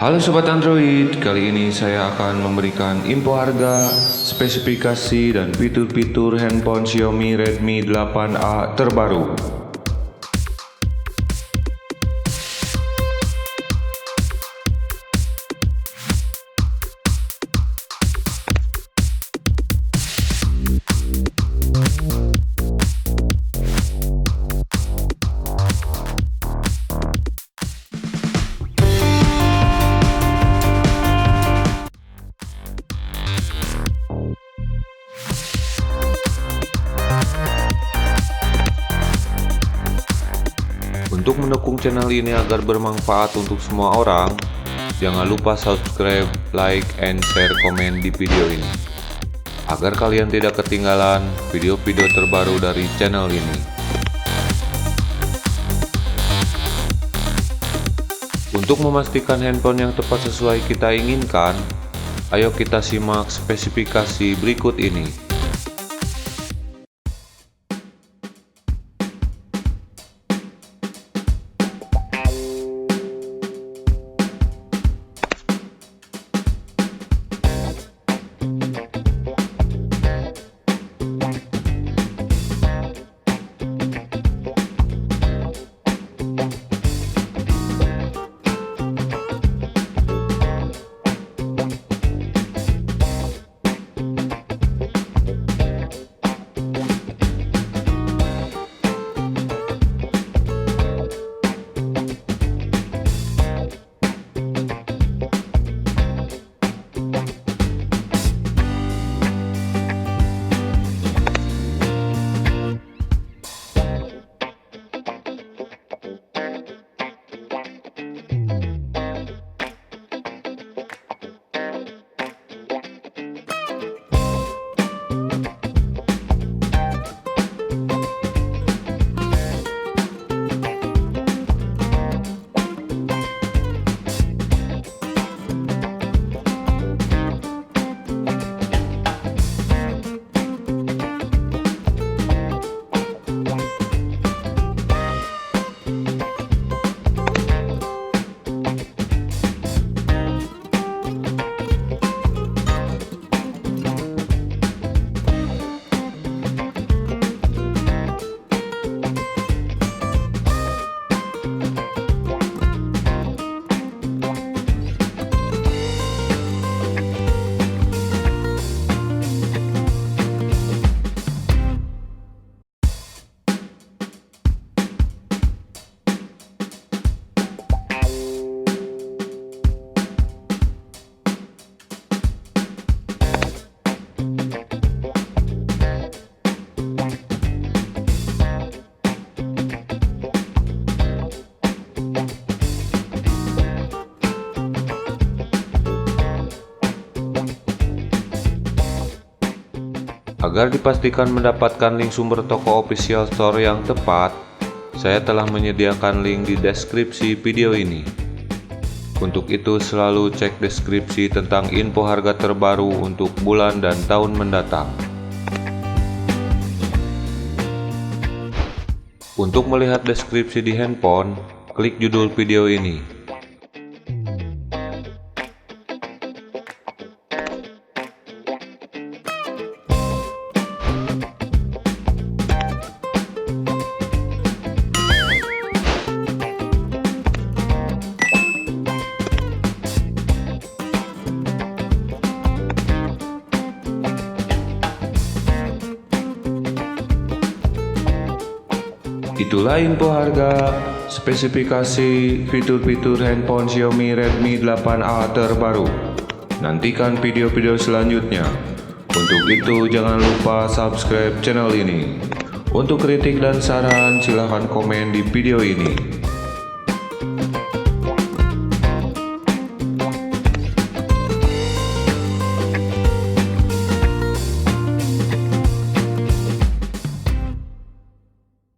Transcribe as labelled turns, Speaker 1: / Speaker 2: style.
Speaker 1: Halo Sobat Android, kali ini saya akan memberikan info harga, spesifikasi, dan fitur-fitur handphone Xiaomi Redmi 8A terbaru. Untuk mendukung channel ini agar bermanfaat untuk semua orang, jangan lupa subscribe, like, and share komen di video ini, agar kalian tidak ketinggalan video-video terbaru dari channel ini. Untuk memastikan handphone yang tepat sesuai kita inginkan, ayo kita simak spesifikasi berikut ini. Agar dipastikan mendapatkan link sumber toko official store yang tepat, saya telah menyediakan link di deskripsi video ini. Untuk itu selalu cek deskripsi tentang info harga terbaru untuk bulan dan tahun mendatang. Untuk melihat deskripsi di handphone, klik judul video ini. Itulah info harga, spesifikasi, fitur-fitur handphone Xiaomi Redmi 8A terbaru. Nantikan video-video selanjutnya. Untuk itu jangan lupa subscribe channel ini. Untuk kritik dan saran silahkan komen di video ini.